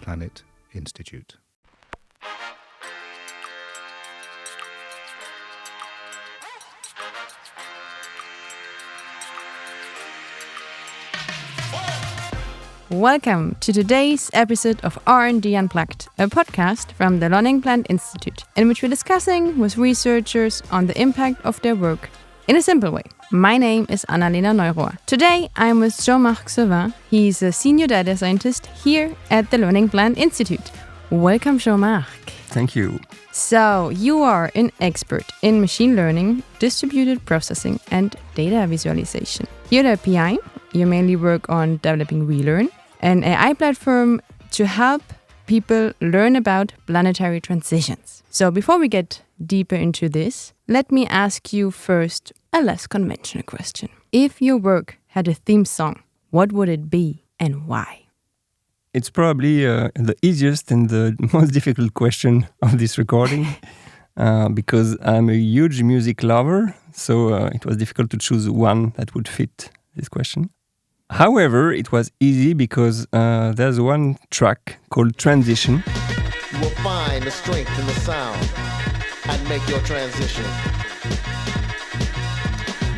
Planet Institute. Welcome to today's episode of R&D Unplugged, a podcast from the Learning Planet Institute, in which we're discussing with researchers on the impact of their work in a simple way. My name is Annalena Neurohr. Today I'm with Jean-Marc Sevin. He's a senior data scientist here at the Learning Planet Institute. Welcome, Jean-Marc. Thank you. So, you are an expert in machine learning, distributed processing, and data visualization. Here at PI, you mainly work on developing Relearn, an AI platform to help people learn about planetary transitions. So before we get deeper into this, let me ask you first a less conventional question. If your work had a theme song, what would it be and why? It's probably the easiest and the most difficult question of this recording because I'm a huge music lover, so it was difficult to choose one that would fit this question. However, it was easy because there's one track called Transition. You will find the strength in the sound and make your transition.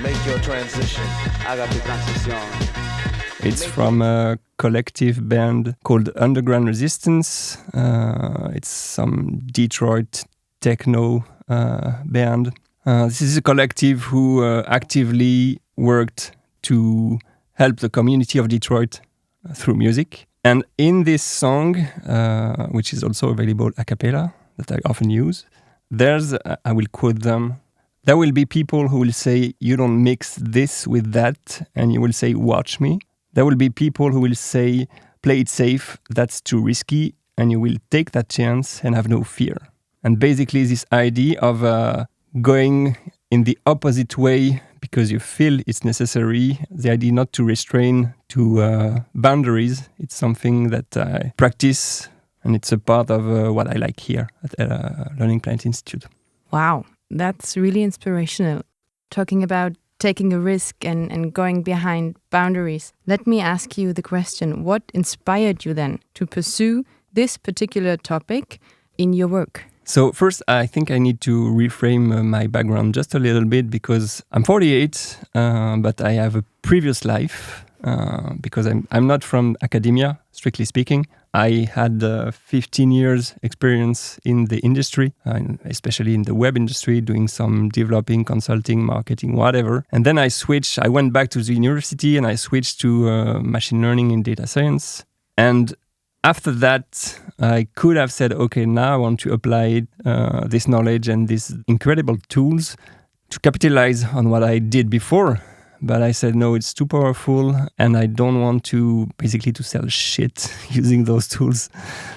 Make your transition. Haga tu transición. It's from a collective band called Underground Resistance. It's some Detroit techno band. This is a collective who actively worked to help the community of Detroit through music. And in this song, which is also available a cappella, that I often use, there's, I will quote them, there will be people who will say, you don't mix this with that, and you will say, watch me. There will be people who will say, play it safe, that's too risky, and you will take that chance and have no fear. And basically this idea of going in the opposite way because you feel it's necessary, the idea not to restrain to boundaries, it's something that I practice, and it's a part of what I like here at Learning Planet Institute. Wow, that's really inspirational. Talking about taking a risk and going behind boundaries. Let me ask you the question, what inspired you then to pursue this particular topic in your work? So first, I think I need to reframe my background just a little bit because I'm 48, but I have a previous life because I'm not from academia, strictly speaking. I had 15 years experience in the industry, especially in the web industry, doing some developing, consulting, marketing, whatever. And then I went back to the university and I switched to machine learning and data science. And after that, I could have said, okay, now I want to apply this knowledge and these incredible tools to capitalize on what I did before. But I said, no, it's too powerful and I don't want to basically to sell shit using those tools.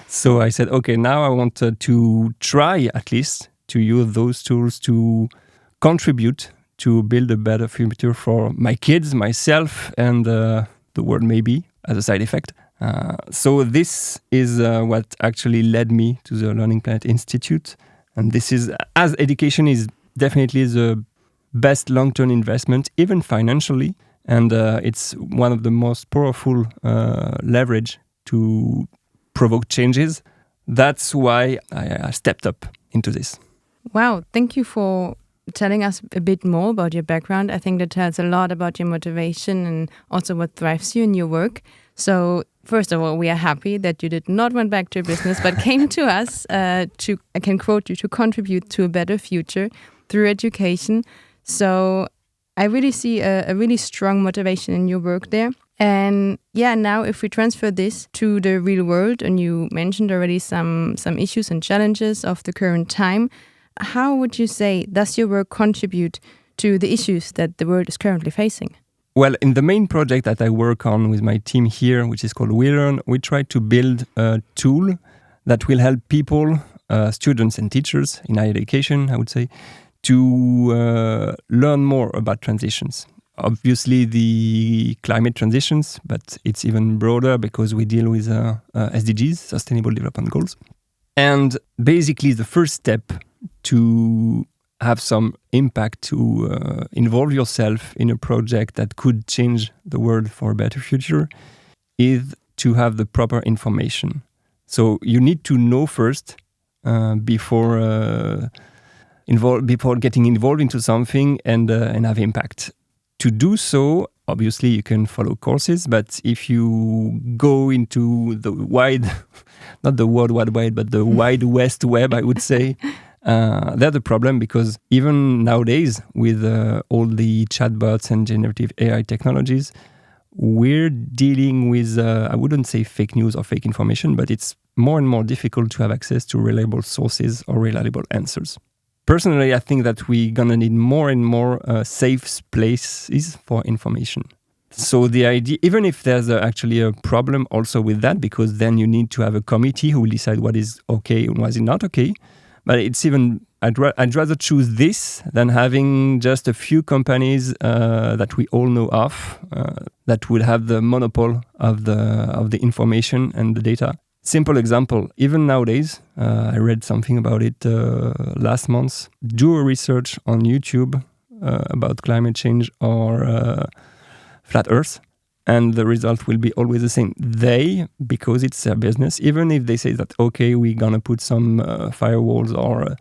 So I said, okay, now I want to try at least to use those tools to contribute to build a better future for my kids, myself, and the world maybe as a side effect. So this is what actually led me to the Learning Planet Institute. And this is, as education is definitely the best long-term investment, even financially. And it's one of the most powerful leverage to provoke changes. That's why I stepped up into this. Wow, thank you for telling us a bit more about your background. I think that tells a lot about your motivation and also what drives you in your work. So first of all, we are happy that you did not went back to your business, but came to us I can quote you, to contribute to a better future through education. So I really see a really strong motivation in your work there. And yeah, now if we transfer this to the real world, and you mentioned already some issues and challenges of the current time, how would you say does your work contribute to the issues that the world is currently facing? Well, in the main project that I work on with my team here, which is called Relearn, we try to build a tool that will help people, students and teachers in higher education, I would say, to learn more about transitions. Obviously, the climate transitions, but it's even broader because we deal with SDGs, Sustainable Development Goals. And basically, the first step to have some impact, to involve yourself in a project that could change the world for a better future, is to have the proper information. So you need to know first before getting involved into something and have impact. To do so, obviously you can follow courses, but if you go into the not the World Wide Web, but the Wide West Web, I would say, that's a problem, because even nowadays with all the chatbots and generative AI technologies, we're dealing with, I wouldn't say fake news or fake information, but it's more and more difficult to have access to reliable sources or reliable answers. Personally, I think that we're going to need more and more safe places for information. So the idea, even if there's actually a problem also with that, because then you need to have a committee who will decide what is okay and what is not okay. But it's even, I'd rather choose this than having just a few companies that we all know of that would have the monopoly of the information and the data. Simple example, even nowadays, I read something about it last month. Do a research on YouTube about climate change or flat Earth, and the result will be always the same. They, because it's their business, even if they say that, okay, we're going to put some firewalls or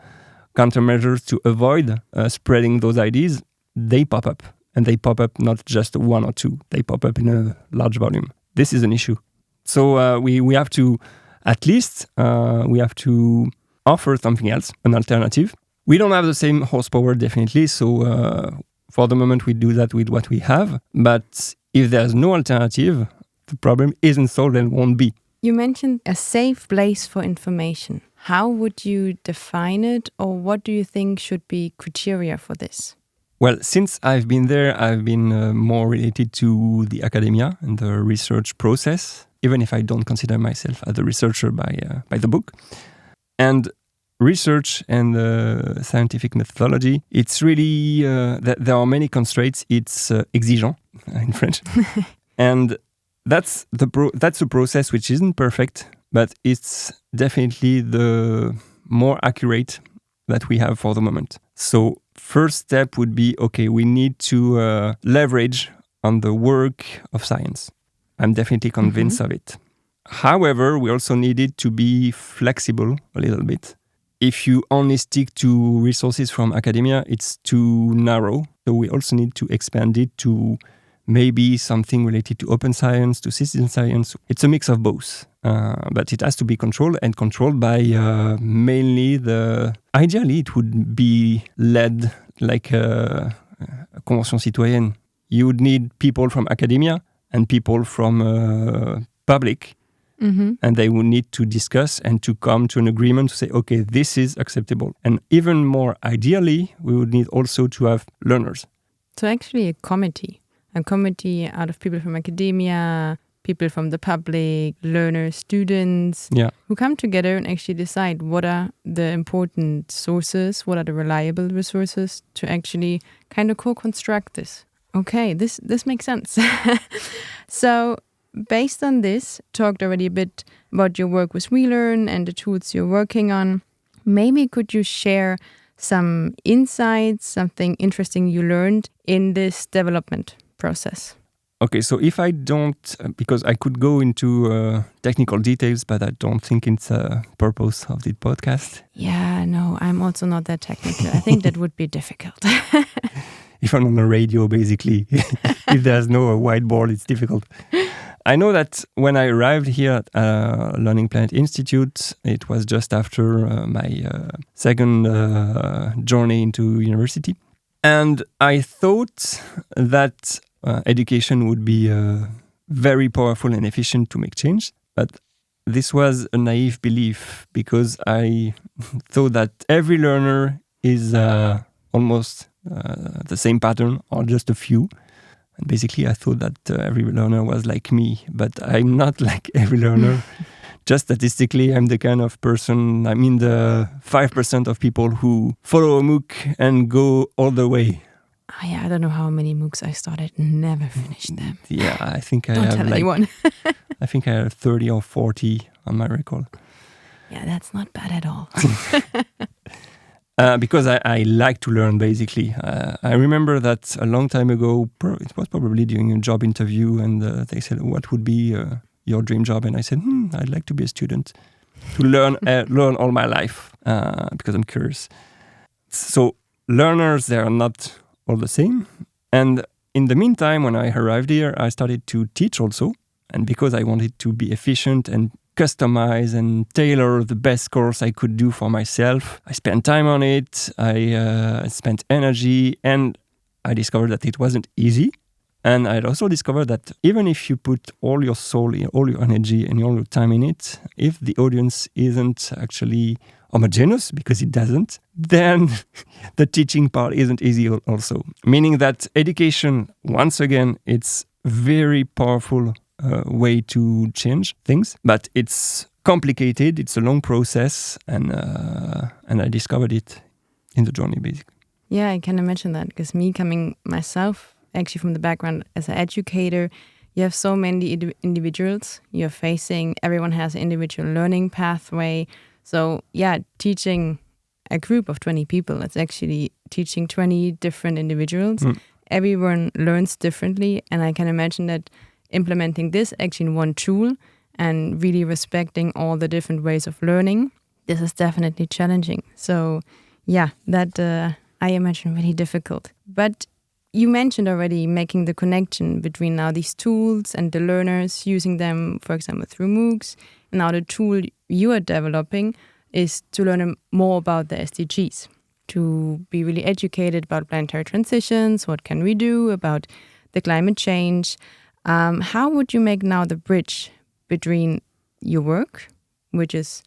countermeasures to avoid spreading those ideas, they pop up. And they pop up not just one or two, they pop up in a large volume. This is an issue. So we have to, at least, we have to offer something else, an alternative. We don't have the same horsepower, definitely. So for the moment, we do that with what we have. But if there's no alternative, the problem isn't solved and won't be. You mentioned a safe place for information. How would you define it, or what do you think should be criteria for this? Well, since I've been there, I've been more related to the academia and the research process, even if I don't consider myself as a researcher by the book. And research and scientific methodology, it's really, there are many constraints. It's exigeant in French. And that's a process which isn't perfect, but it's definitely the more accurate that we have for the moment. So first step would be, okay, we need to leverage on the work of science. I'm definitely convinced of it. However, we also needed to be flexible a little bit. If you only stick to resources from academia, it's too narrow. So we also need to expand it to maybe something related to open science, to citizen science. It's a mix of both. But it has to be controlled by mainly ideally, it would be led like a convention citoyenne. You would need people from academia and people from public. Mm-hmm. And they will need to discuss and to come to an agreement to say, okay, this is acceptable. And even more ideally, we would need also to have learners. So actually a committee out of people from academia, people from the public, learners, students, who come together and actually decide what are the important sources, what are the reliable resources to actually kind of co-construct this. Okay, this makes sense. So based on this, talked already a bit about your work with WeLearn and the tools you're working on. Maybe could you share some insights, something interesting you learned in this development process? Okay, so if I don't, because I could go into technical details, but I don't think it's the purpose of the podcast. Yeah, no, I'm also not that technical. I think that would be difficult. Even on the radio, basically, if there's no whiteboard, it's difficult. I know that when I arrived here at Learning Planet Institute, it was just after my second journey into university. And I thought that education would be very powerful and efficient to make change. But this was a naive belief, because I thought that every learner is almost the same pattern, or just a few. And basically, I thought that every learner was like me, but I'm not like every learner. Just statistically, I'm the kind of person, I'm in the 5% of people who follow a MOOC and go all the way. Oh, yeah, I don't know how many MOOCs I started and never finished them. Yeah, I think I don't have tell anyone. I think I have 30 or 40 on my record. Yeah, that's not bad at all. Because I like to learn, basically. I remember that a long time ago, it was probably during a job interview, and they said, what would be your dream job? And I said, I'd like to be a student. to learn all my life because I'm curious. So learners, they are not all the same. And in the meantime, when I arrived here, I started to teach also. And because I wanted to be efficient and customize and tailor the best course I could do for myself, I spent time on it. I spent energy, and I discovered that it wasn't easy. And I also discovered that even if you put all your soul, all your energy and all your time in it, if the audience isn't actually homogeneous, because it doesn't, then the teaching part isn't easy also. Meaning that education, once again, it's very powerful way to change things, but it's complicated, it's a long process, and I discovered it in the journey, basically. Yeah, I can imagine that, because me coming myself actually from the background as an educator, you have so many individuals you're facing. Everyone has an individual learning pathway. So yeah, teaching a group of 20 people, it's actually teaching 20 different individuals. Everyone learns differently. And I can imagine that implementing this actually in one tool and really respecting all the different ways of learning, this is definitely challenging. So yeah, that I imagine really difficult. But you mentioned already making the connection between now these tools and the learners, using them, for example, through MOOCs. And now the tool you are developing is to learn more about the SDGs, to be really educated about planetary transitions, what can we do about the climate change. How would you make now the bridge between your work, which is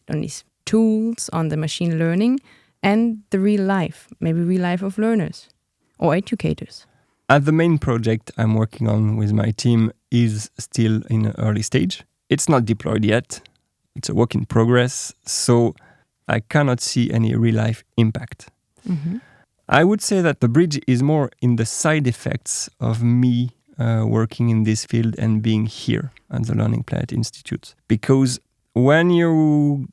on these tools, on the machine learning, and the real life, maybe real life of learners or educators? The main project I'm working on with my team is still in an early stage. It's not deployed yet. It's a work in progress. So I cannot see any real life impact. Mm-hmm. I would say that the bridge is more in the side effects of me working in this field and being here at the Learning Planet Institute. Because when you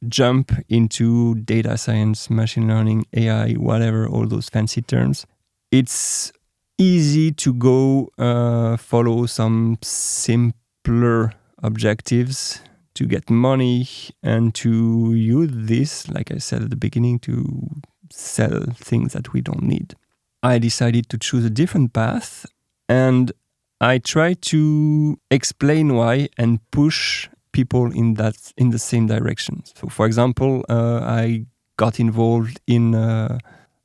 jump into data science, machine learning, AI, whatever, all those fancy terms, it's easy to go follow some simpler objectives to get money and to use this, like I said at the beginning, to sell things that we don't need. I decided to choose a different path, and I try to explain why and push people in the same direction. So, for example, I got involved in a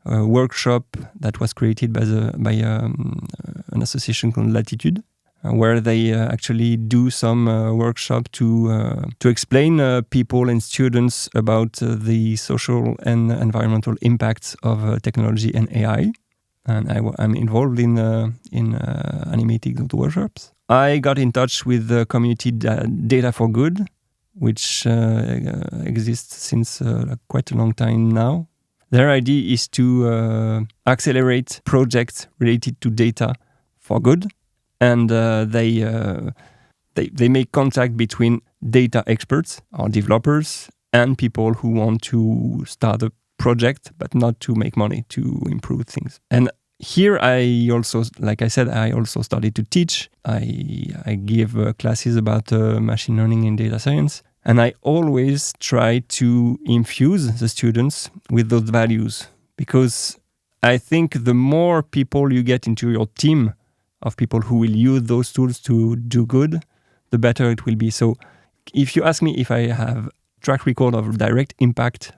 workshop that was created by an association called Latitude, where they actually do some workshop to explain people and students about the social and environmental impacts of technology and AI. And I'm involved in animating the workshops. I got in touch with the community Data for Good, which exists since quite a long time now. Their idea is to accelerate projects related to data for good, and they make contact between data experts or developers and people who want to start a project but not to make money, to improve things. And here I also, like I said, I also started to teach. I give classes about machine learning and data science. And I always try to infuse the students with those values, because I think the more people you get into your team of people who will use those tools to do good, the better it will be. So if you ask me if I have track record of direct impact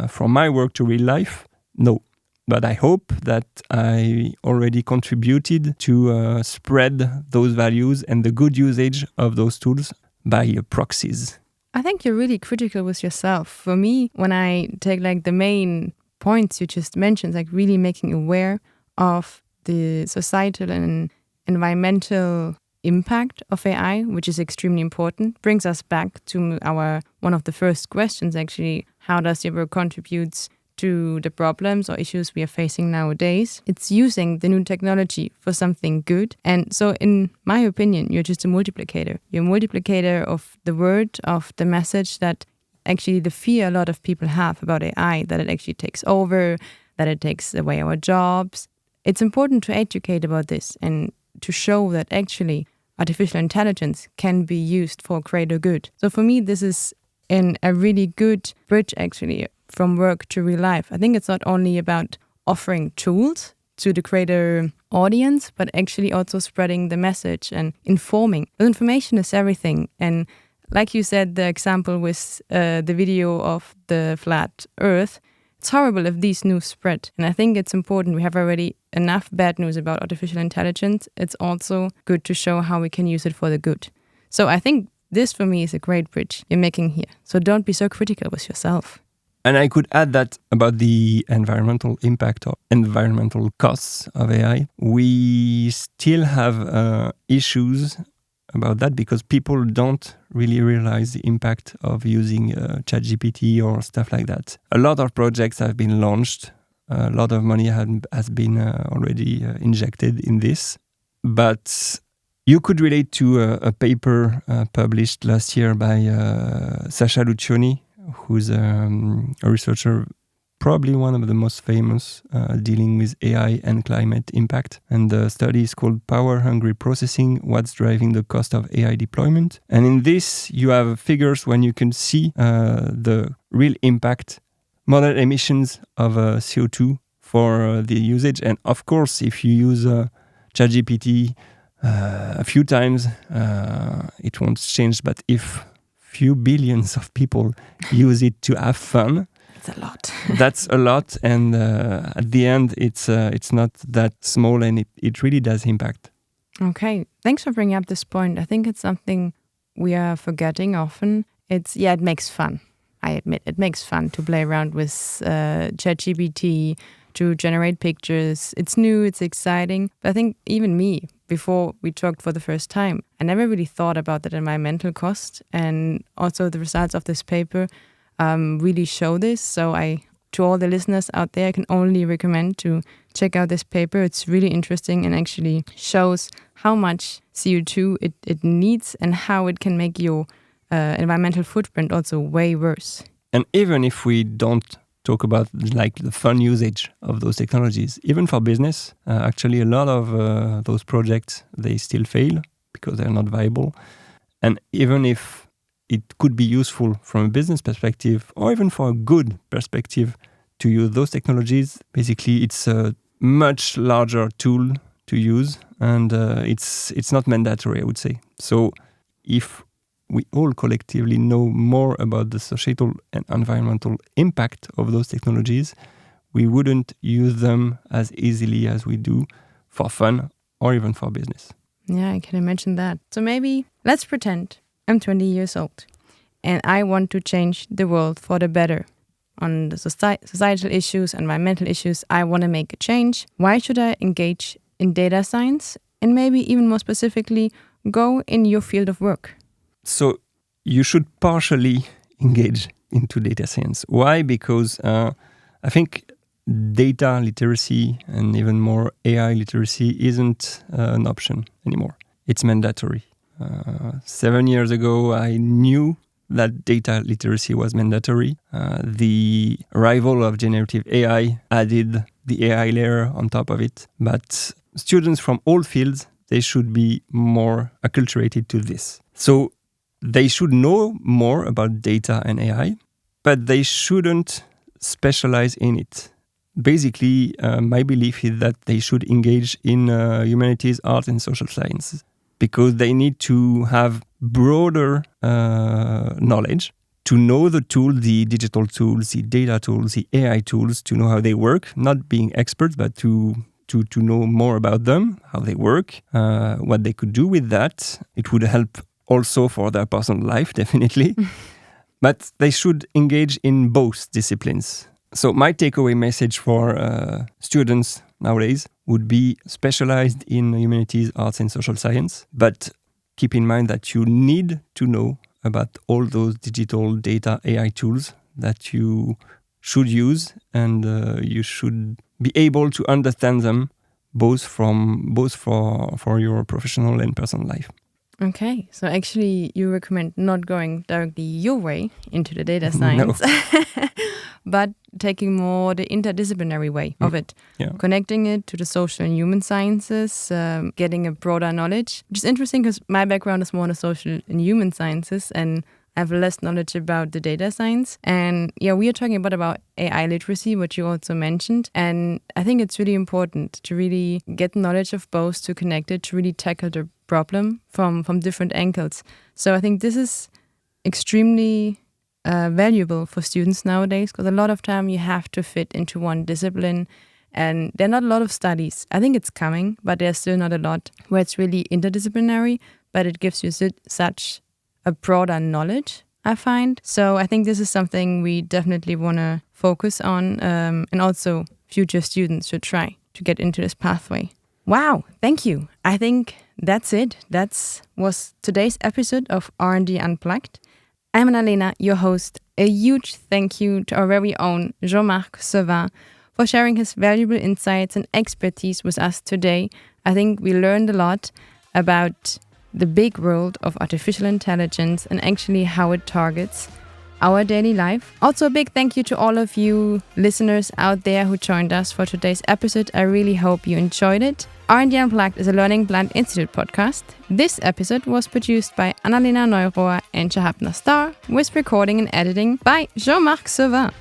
from my work to real life, no. But I hope that I already contributed to spread those values and the good usage of those tools by proxies. I think you're really critical with yourself. For me, when I take like the main points you just mentioned, like really making aware of the societal and environmental impact of AI, which is extremely important, brings us back to our one of the first questions actually. How does your work contribute to the problems or issues we are facing nowadays? It's using the new technology for something good. And so in my opinion, you're just a multiplicator. You're a multiplicator of the word, of the message that actually the fear a lot of people have about AI, that it actually takes over, that it takes away our jobs. It's important to educate about this and to show that actually artificial intelligence can be used for greater good. So for me, this is and a really good bridge actually from work to real life. I think it's not only about offering tools to the greater audience, but actually also spreading the message and informing. The information is everything. And like you said, the example with the video of the flat earth, it's horrible if these news spread. And I think it's important. We have already enough bad news about artificial intelligence. It's also good to show how we can use it for the good. So I think this for me is a great bridge you're making here. So don't be so critical with yourself. And I could add that about the environmental impact or environmental costs of AI, we still have issues about that because people don't really realize the impact of using ChatGPT or stuff like that. A lot of projects have been launched. A lot of money has been already injected in this. But you could relate to a paper published last year by Sasha Lucioni, who's a researcher, probably one of the most famous dealing with AI and climate impact. And the study is called Power Hungry Processing, What's Driving the Cost of AI Deployment. And in this, you have figures when you can see the real impact, model emissions of CO2 for the usage. And of course, if you use ChatGPT a few times, it won't change. But if few billions of people use it to have fun, That's a lot. That's a lot, and at the end, it's not that small, and it really does impact. Okay, thanks for bringing up this point. I think it's something we are forgetting often. It makes fun. I admit it makes fun to play around with ChatGPT, to generate pictures. It's new, it's exciting. But I think even me, before we talked for the first time, I never really thought about that environmental cost. And also the results of this paper really show this. So to all the listeners out there, I can only recommend to check out this paper. It's really interesting and actually shows how much CO2 it needs and how it can make your environmental footprint also way worse. And even if we don't talk about like the fun usage of those technologies, even for business, actually a lot of those projects, they still fail because they're not viable. And even if it could be useful from a business perspective or even for a good perspective to use those technologies, basically it's a much larger tool to use, and it's not mandatory, I would say. So if we all collectively know more about the societal and environmental impact of those technologies, we wouldn't use them as easily as we do for fun or even for business. Yeah, I can imagine that. So maybe let's pretend I'm 20 years old and I want to change the world for the better. On the societal issues, environmental issues, I want to make a change. Why should I engage in data science? And maybe even more specifically, go in your field of work. So you should partially engage into data science. Why? Because I think data literacy and even more AI literacy isn't an option anymore. It's mandatory. 7 years ago, I knew that data literacy was mandatory. The arrival of generative AI added the AI layer on top of it. But students from all fields, they should be more acculturated to this. So they should know more about data and AI, but they shouldn't specialize in it. Basically, my belief is that they should engage in humanities, art, and social sciences because they need to have broader knowledge to know the tools, the digital tools, the data tools, the AI tools, to know how they work, not being experts, but to know more about them, how they work, what they could do with that. It would help also for their personal life, definitely. But they should engage in both disciplines. So my takeaway message for students nowadays would be specialized in humanities, arts, and social science. But keep in mind that you need to know about all those digital data AI tools that you should use, and you should be able to understand them both for your professional and personal life. Okay, so actually you recommend not going directly your way into the data science, but taking more the interdisciplinary way of it, connecting it to the social and human sciences, getting a broader knowledge, which is interesting because my background is more in the social and human sciences, and have less knowledge about the data science. And yeah, we are talking about AI literacy, what you also mentioned. And I think it's really important to really get knowledge of both, to connect it, to really tackle the problem from different angles. So I think this is extremely valuable for students nowadays, because a lot of time you have to fit into one discipline, and there are not a lot of studies. I think it's coming, but there's still not a lot where it's really interdisciplinary, but it gives you such a broader knowledge, I find. So I think this is something we definitely want to focus on, and also future students should try to get into this pathway. Wow, thank you. I think that's it. That was today's episode of R&D Unplugged. I'm Annalena, your host. A huge thank you to our very own Jean-Marc Sevin for sharing his valuable insights and expertise with us today. I think we learned a lot about the big world of artificial intelligence and actually how it targets our daily life. Also, a big thank you to all of you listeners out there who joined us for today's episode. I really hope you enjoyed it. R&D Unplugged is a Learning Blind Institute podcast. This episode was produced by Annalena Neurohr and Shahab Star, with recording and editing by Jean-Marc Sevin.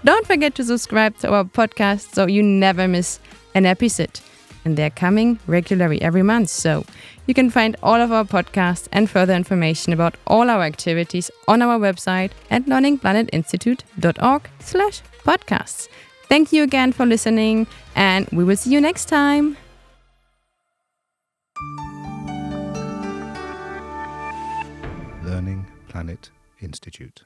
Don't forget to subscribe to our podcast so you never miss an episode. And they're coming regularly every month. So you can find all of our podcasts and further information about all our activities on our website at learningplanetinstitute.org/podcasts. Thank you again for listening, and we will see you next time. Learning Planet Institute.